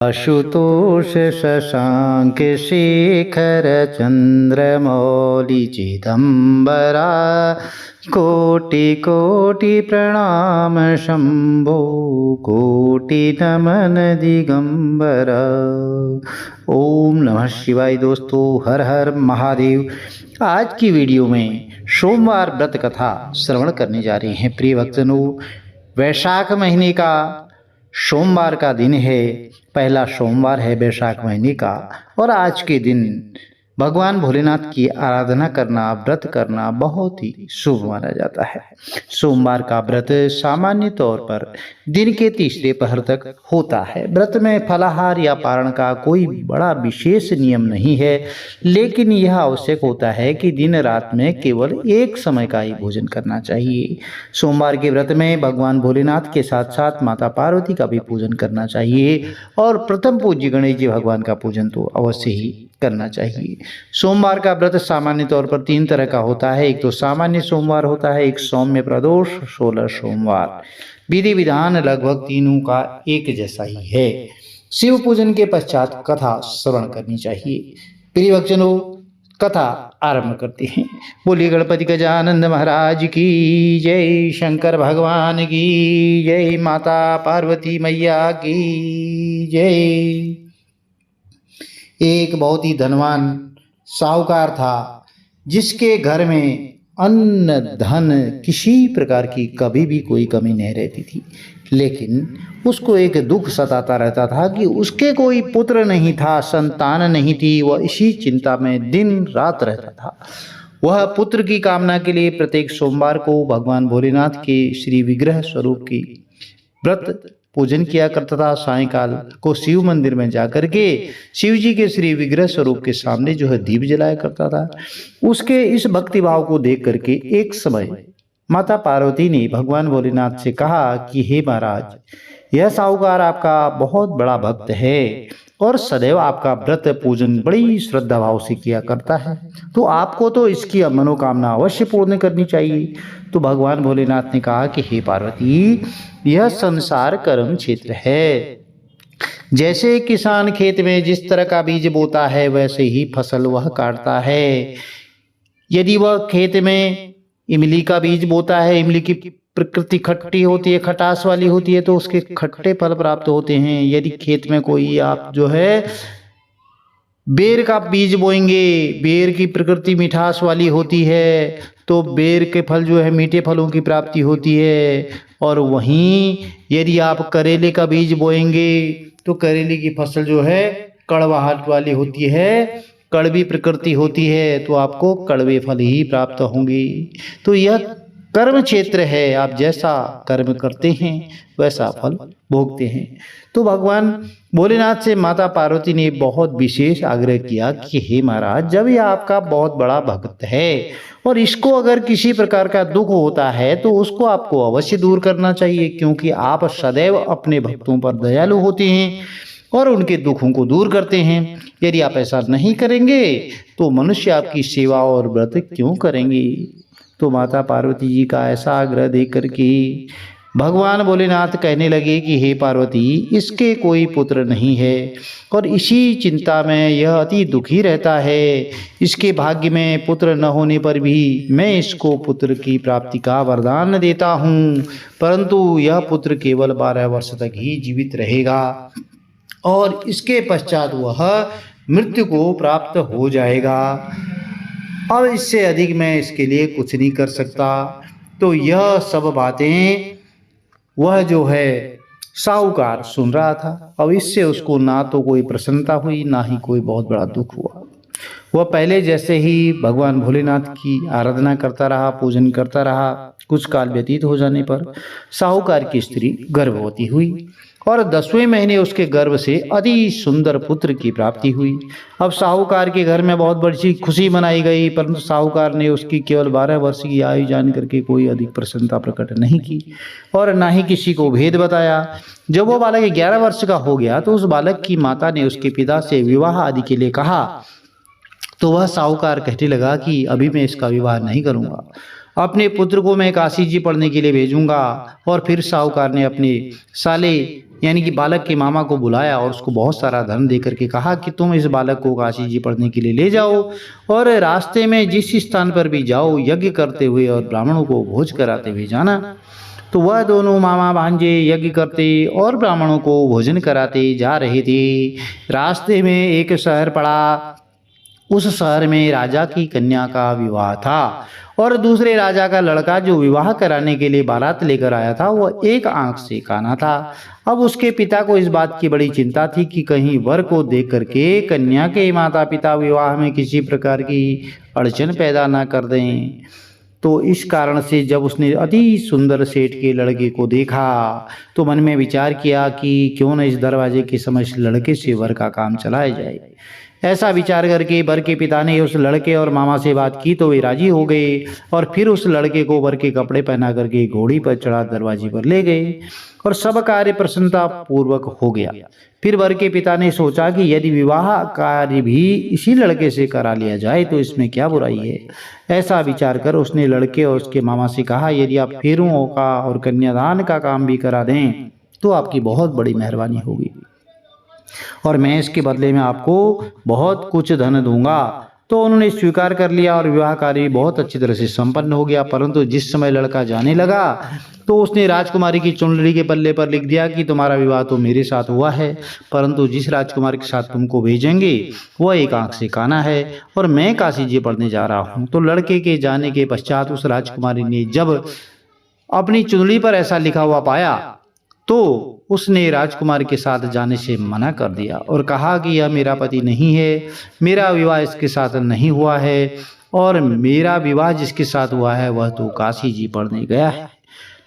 आशुतोष शशांक शेखर चंद्रमौलि चिदंबरा कोटि कोटि प्रणाम शंभो कोटि नमन दिगंबरा। ओम नमः शिवाय। दोस्तों, हर हर महादेव। आज की वीडियो में सोमवार व्रत कथा श्रवण करने जा रहे हैं। प्रिय भक्तजनों, वैशाख महीने का सोमवार का दिन है। पहला सोमवार है वैशाख महीने का, और आज के दिन भगवान भोलेनाथ की आराधना करना, व्रत करना बहुत ही शुभ माना जाता है। सोमवार का व्रत सामान्य तौर पर दिन के तीसरे पहर तक होता है। व्रत में फलाहार या पारण का कोई बड़ा विशेष नियम नहीं है, लेकिन यह आवश्यक होता है कि दिन रात में केवल एक समय का ही भोजन करना चाहिए। सोमवार के व्रत में भगवान भोलेनाथ के साथ साथ माता पार्वती का भी पूजन करना चाहिए, और प्रथम पूज्य गणेश जी भगवान का पूजन तो अवश्य ही करना चाहिए। सोमवार का व्रत सामान्य तौर पर 3 तरह का होता है। एक तो सामान्य सोमवार होता है, एक सौम्य प्रदोष, 16 सोमवार। विधि विधान लगभग तीनों का एक जैसा ही है। शिव पूजन के पश्चात कथा श्रवण करनी चाहिए। प्रिय भक्तजनों, कथा आरंभ करते हैं। बोलिए गणपति गजानंद महाराज की जय, शंकर भगवान की जय, माता पार्वती मैया की जय। एक बहुत ही धनवान साहूकार था, जिसके घर में अन्न धन किसी प्रकार की कभी भी कोई कमी नहीं रहती थी। लेकिन उसको एक दुख सताता रहता था कि उसके कोई पुत्र नहीं था, संतान नहीं थी। वह इसी चिंता में दिन रात रहता था। वह पुत्र की कामना के लिए प्रत्येक सोमवार को भगवान भोलेनाथ के श्री विग्रह स्वरूप की व्रत पूजन किया करता था। सायंकाल को शिव मंदिर में जाकर के शिव जी के श्री विग्रह स्वरूप के सामने जो है दीप जलाया करता था। उसके इस भक्ति भाव को देख करके एक समय माता पार्वती ने भगवान भोलेनाथ से कहा कि हे महाराज, यह साहूकार आपका बहुत बड़ा भक्त है और सदैव आपका व्रत पूजन बड़ी श्रद्धा भाव से किया करता है, तो आपको तो इसकी मनोकामना अवश्य पूर्ण करनी चाहिए। तो भगवान भोलेनाथ ने कहा कि हे पार्वती, यह संसार कर्म क्षेत्र है। जैसे किसान खेत में जिस तरह का बीज बोता है, वैसे ही फसल वह काटता है। यदि वह खेत में इमली का बीज बोता है, इमली की प्रकृति खट्टी होती है, खटास वाली होती है, तो उसके खट्टे फल प्राप्त होते हैं। यदि खेत में कोई आप जो है बेर का बीज बोएंगे, बेर की प्रकृति मिठास वाली होती है, तो बेर के फल जो है मीठे फलों की प्राप्ति होती है। और वहीं यदि आप करेले का बीज बोएंगे, तो करेले की फसल जो है कड़वाहट वाली होती है, कड़वी प्रकृति होती है, तो आपको कड़वे फल ही प्राप्त होंगे। तो यह कर्म क्षेत्र है, आप जैसा कर्म करते हैं वैसा फल भोगते हैं। तो भगवान भोलेनाथ से माता पार्वती ने बहुत विशेष आग्रह किया कि हे महाराज, जब यह आपका बहुत बड़ा भक्त है और इसको अगर किसी प्रकार का दुख होता है तो उसको आपको अवश्य दूर करना चाहिए, क्योंकि आप सदैव अपने भक्तों पर दयालु होते हैं और उनके दुखों को दूर करते हैं। यदि आप ऐसा नहीं करेंगे तो मनुष्य आपकी सेवा और व्रत क्यों करेंगे। तो माता पार्वती जी का ऐसा आग्रह देख करके भगवान भोलेनाथ कहने लगे कि हे पार्वती, इसके कोई पुत्र नहीं है और इसी चिंता में यह अति दुखी रहता है। इसके भाग्य में पुत्र न होने पर भी मैं इसको पुत्र की प्राप्ति का वरदान देता हूँ, परंतु यह पुत्र केवल 12 वर्ष तक ही जीवित रहेगा और इसके पश्चात वह मृत्यु को प्राप्त हो जाएगा। अब इससे अधिक मैं इसके लिए कुछ नहीं कर सकता। तो यह सब बातें वह जो है साहूकार सुन रहा था। अब इससे उसको ना तो कोई प्रसन्नता हुई, ना ही कोई बहुत बड़ा दुख हुआ। वह पहले जैसे ही भगवान भोलेनाथ की आराधना करता रहा, पूजन करता रहा। कुछ काल व्यतीत हो जाने पर साहूकार की स्त्री गर्भवती हुई और 10वें महीने उसके गर्भ से अति सुंदर पुत्र की प्राप्ति हुई। अब साहूकार के घर में बहुत बड़ी खुशी मनाई गई, परंतु साहूकार ने उसकी केवल 12 वर्ष की आयु जान करके कोई अधिक प्रसन्नता प्रकट नहीं की और ना ही किसी को भेद बताया। जब वो बालक 11 वर्ष का हो गया तो उस बालक की माता ने उसके पिता से विवाह आदि के लिए कहा। तो वह साहूकार कहने लगा कि अभी मैं इसका विवाह नहीं करूँगा, अपने पुत्र को मैं काशी जी पढ़ने के लिए भेजूंगा। और फिर साहूकार ने अपने साले यानी कि बालक के मामा को बुलाया और उसको बहुत सारा धन दे करके कहा कि तुम इस बालक को काशी जी पढ़ने के लिए ले जाओ और रास्ते में जिस स्थान पर भी जाओ यज्ञ करते हुए और ब्राह्मणों को भोज कराते हुए जाना। तो वह दोनों मामा भांजे यज्ञ करते और ब्राह्मणों को भोजन कराते जा रहे थे। रास्ते में एक शहर पड़ा। उस शहर में राजा की कन्या का विवाह था और दूसरे राजा का लड़का जो विवाह कराने के लिए बारात लेकर आया था वह एक आंख से काना था। अब उसके पिता को इस बात की बड़ी चिंता थी कि कहीं वर को देख करके कन्या के माता पिता विवाह में किसी प्रकार की अड़चन पैदा ना कर दें। तो इस कारण से जब उसने अति सुंदर सेठ के लड़के को देखा तो मन में विचार किया कि क्यों न इस दरवाजे के समक्ष लड़के से वर का काम चलाया जाए। ऐसा विचार करके वर के पिता ने उस लड़के और मामा से बात की तो वे राजी हो गए और फिर उस लड़के को वर के कपड़े पहना करके घोड़ी पर चढ़ा दरवाजे पर ले गए और सब कार्य प्रसन्नता पूर्वक हो गया। फिर वर के पिता ने सोचा कि यदि विवाह कार्य भी इसी लड़के से करा लिया जाए तो इसमें क्या बुराई है। ऐसा विचार कर उसने लड़के और उसके मामा से कहा, यदि आप फेरों का और कन्यादान का काम भी करा दें तो आपकी बहुत बड़ी मेहरबानी होगी और मैं इसके बदले में आपको बहुत कुछ धन दूंगा। तो उन्होंने स्वीकार कर लिया और विवाह कार्य बहुत अच्छी तरह से संपन्न हो गया। परंतु जिस समय लड़का जाने लगा तो उसने राजकुमारी की चुनरी के पल्ले पर लिख दिया कि तुम्हारा विवाह तो मेरे साथ हुआ है, परंतु जिस राजकुमारी के साथ तुमको भेजेंगे वह एक आंख से काना है और मैं काशी जी पढ़ने जा रहा हूँ। तो लड़के के जाने के पश्चात उस राजकुमारी ने जब अपनी चुनरी पर ऐसा लिखा हुआ पाया तो उसने राजकुमार के साथ जाने से मना कर दिया और कहा कि यह मेरा पति नहीं है, मेरा विवाह इसके साथ नहीं हुआ है और मेरा विवाह जिसके साथ हुआ है वह तो काशी जी पढ़ने गया है।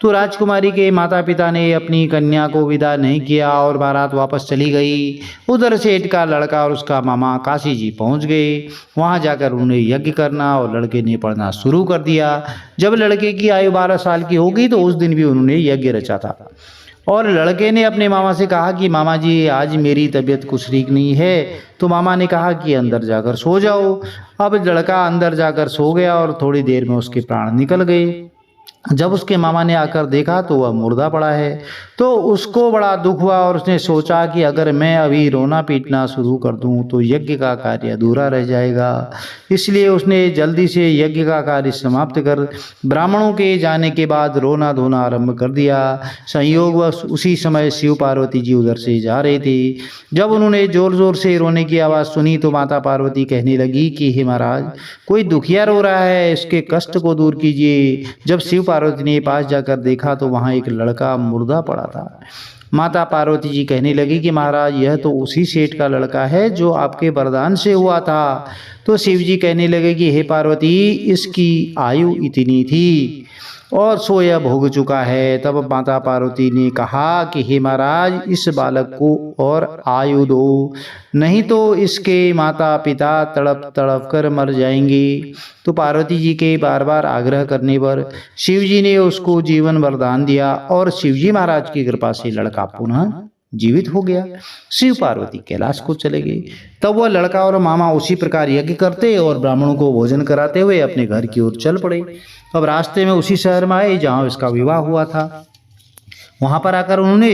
तो राजकुमारी के माता पिता ने अपनी कन्या को विदा नहीं किया और बारात वापस चली गई। उधर सेठ का लड़का और उसका मामा काशी जी पहुंच गए। वहां जाकर उन्हें यज्ञ करना और लड़के ने पढ़ना शुरू कर दिया। जब लड़के की आयु 12 साल की हो गई तो उस दिन भी उन्होंने यज्ञ रचा था और लड़के ने अपने मामा से कहा कि मामा जी आज मेरी तबीयत कुछ ठीक नहीं है। तो मामा ने कहा कि अंदर जाकर सो जाओ। अब लड़का अंदर जाकर सो गया और थोड़ी देर में उसके प्राण निकल गए। जब उसके मामा ने आकर देखा तो वह मुर्दा पड़ा है। तो उसको बड़ा दुख हुआ और उसने सोचा कि अगर मैं अभी रोना पीटना शुरू कर दूं तो यज्ञ का कार्य अधूरा रह जाएगा। इसलिए उसने जल्दी से यज्ञ का कार्य समाप्त कर ब्राह्मणों के जाने के बाद रोना धोना आरंभ कर दिया। संयोगवश उसी समय शिव पार्वती जी उधर से जा रहे थे। जब उन्होंने जोर जोर से रोने की आवाज़ सुनी तो माता पार्वती कहने लगी कि हे महाराज, कोई दुखिया रो रहा है, इसके कष्ट को दूर कीजिए। जब शिव पार्वती ने पास जाकर देखा तो वहां एक लड़का मुर्दा पड़ा था। माता पार्वती जी कहने लगी कि महाराज यह तो उसी सेठ का लड़का है जो आपके वरदान से हुआ था। तो शिव जी कहने लगे कि हे पार्वती, इसकी आयु इतनी थी और सो यह भोग चुका है। तब माता पार्वती ने कहा कि हे महाराज, इस बालक को और आयु दो, नहीं तो इसके माता पिता तड़प तड़प कर मर जाएंगे। तो पार्वती जी के बार बार आग्रह करने पर शिव जी ने उसको जीवन वरदान दिया और शिव जी महाराज की कृपा से लड़का पुनः जीवित हो गया। शिव पार्वती कैलाश को चले गए। तब वह लड़का और मामा उसी प्रकार यज्ञ करते और ब्राह्मणों को भोजन कराते हुए अपने घर की ओर चल पड़े। अब रास्ते में उसी शहर में आए जहाँ इसका विवाह हुआ था। वहां पर आकर उन्होंने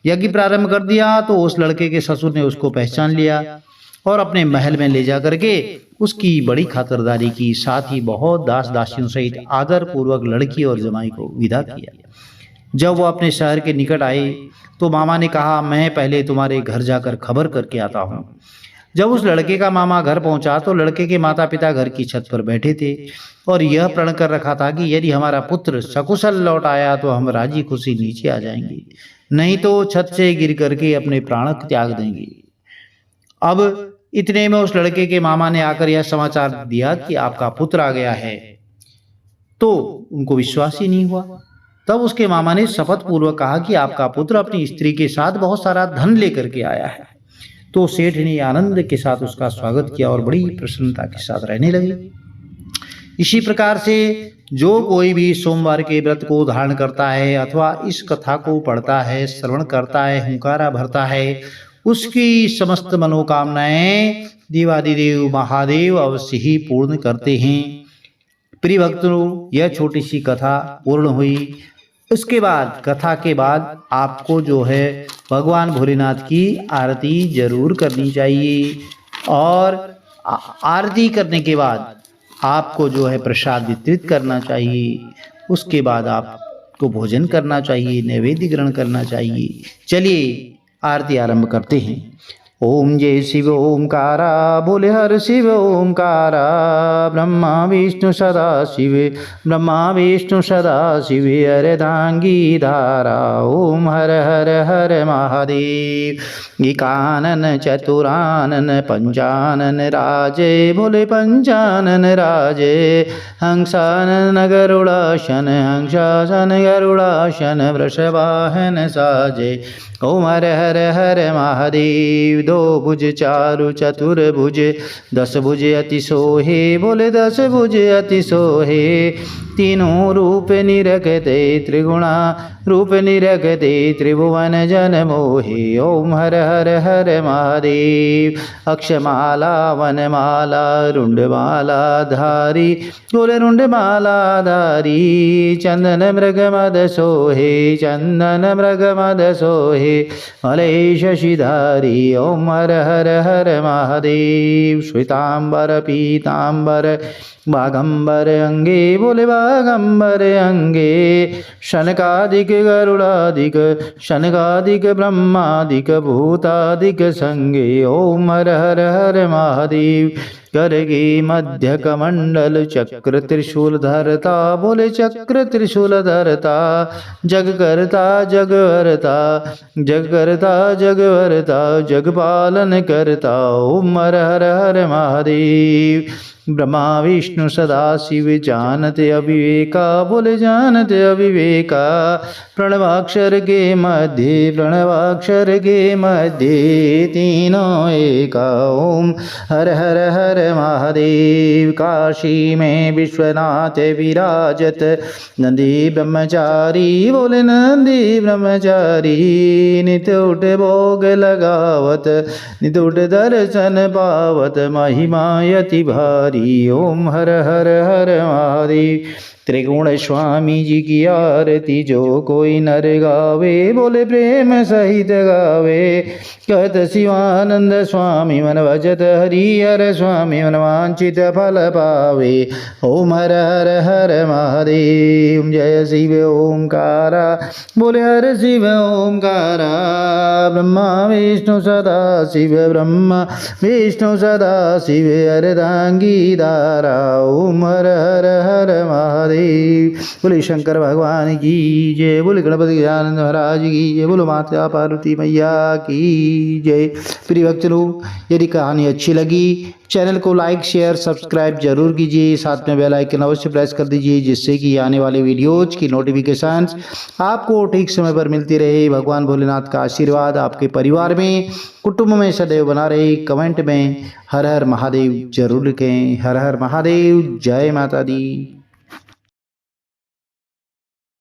यज्ञ प्रारंभ कर दिया तो उस लड़के के ससुर ने उसको पहचान लिया और अपने महल में ले जा करके उसकी बड़ी खातिरदारी की, साथ ही बहुत दास दासियों सहित आदर पूर्वक लड़की और जमाई को विदा किया। जब वो अपने शहर के निकट आए तो मामा ने कहा, मैं पहले तुम्हारे घर जाकर खबर करके आता हूँ। जब उस लड़के का मामा घर पहुंचा तो लड़के के माता पिता घर की छत पर बैठे थे और यह प्रण कर रखा था कि यदि हमारा पुत्र सकुशल लौट आया तो हम राजी खुशी नीचे आ जाएंगे, नहीं तो छत से गिर करके अपने प्राण त्याग देंगे। अब इतने में उस लड़के के मामा ने आकर यह समाचार दिया कि आपका पुत्र आ गया है। तो उनको विश्वास ही नहीं हुआ। तब उसके मामा ने शपथ पूर्वक कहा कि आपका पुत्र अपनी स्त्री के साथ बहुत सारा धन लेकर के आया है। तो सेठ ने आनंद के साथ उसका स्वागत किया और बड़ी प्रसन्नता के साथ रहने लगे। इसी प्रकार से जो कोई भी सोमवार के व्रत को धारण करता है अथवा इस कथा को पढ़ता है, श्रवण करता है, हुंकारा भरता है, उसकी समस्त मनोकामनाएं देवादिदेव महादेव अवश्य ही पूर्ण करते हैं। प्रिय भक्तों, यह छोटी सी कथा पूर्ण हुई। उसके बाद कथा के बाद आपको जो है भगवान भोलेनाथ की आरती जरूर करनी चाहिए। और आरती करने के बाद आपको जो है प्रसाद वितरित करना चाहिए। उसके बाद आपको भोजन करना चाहिए, नैवेद्य ग्रहण करना चाहिए। चलिए आरती आरंभ करते हैं। ओम जय शिव ओमकारा, बोले हर शिव ओमकारा। ब्रह्मा विष्णु सदा शिवे, ब्रह्मा विष्णु सदा शिवे, अर्धांगी धारा। ओम हर हर हर महादेव। एकानन चतुरानन पंचानन राजे, बोले पंचानन राजे। हंसानन गरुड़ाशन, हंसासन गरुड़ाशन, वृषवाहन साजे। ओम हर हर हर महादेव। दो भुज चारु चतुर्भुज, दस भुज अति सोहे, बोले दस भुज अति सोहे। तीनों रूप निरखते त्रिगुणा, रूप निरखते त्रिभुवन जन मोहे। ओम हर हर हर महादेव। अक्षमाला वनमाला रुंडमाला धारी, बोले रुंडमाला धारी। चंदन मृग मद सोहे, चंदन मृग मद सोहे, मलय शशिधारी। ओम हर हर हर महादेव। श्वेतांबर पीतांबर बागंबर अंगे, बोले बागंबर अंगे। शनकादिक गरुड़ादिक, शनकादिक ब्रह्मादिक भूतादिक संगे। ओम हर हर हर महादेव। करगे मध्य कमंडल चक्र त्रिशूल धरता, बोले चक्र त्रिशूल धरता। जग करता जग हरता, जग करता जग हरता, जग पालन करता। ओम हर हर हर महादेव। ब्रह्मा विष्णु सदा शिव जानते अविवेका, बोले जानते अविवेका। प्रणवाक्षर के मध्य, प्रणवाक्षर के मध्य, तीनों एका। ओम हर हर हर महादेव। काशी में विश्वनाथ विराजत, नंदी ब्रह्मचारी, बोले नंदी ब्रह्मचारी। नित उठ भोग लगावत, नित उठ दर्शन पावत, महिमा यति भारी। ओम हर हर हर महादेव। त्रिगुण स्वामी जी की आरती जो कोई नर गावे, बोले प्रेम सहित गावे। कहत शिवानंद स्वामी मन भजत हरिहर स्वामी, मन वांछित फल पावे। ओम हर हर हर महादेव। जय शिव ओमकारा, बोले हर शिव ओमकारा। ब्रह्मा विष्णु सदा शिव, ब्रह्मा विष्णु सदा शिव, अर्धांगी धारा। ओम हर हर हर महादेव। बोले शंकर भगवान की जय, बोले गणपति आनंद महाराज की जय, बोलो माता पार्वती मैया की जय। प्रिय भक्तों, यदि कहानी अच्छी लगी चैनल को लाइक शेयर सब्सक्राइब जरूर कीजिए। साथ में बेल आइकन अवश्य प्रेस कर दीजिए, जिससे कि आने वाले वीडियोज की नोटिफिकेशंस आपको ठीक समय पर मिलती रहे। भगवान भोलेनाथ का आशीर्वाद आपके परिवार में कुटुंब में सदैव बना रहे। कमेंट में हर हर महादेव जरूर लिखें। हर हर महादेव। जय माता दी।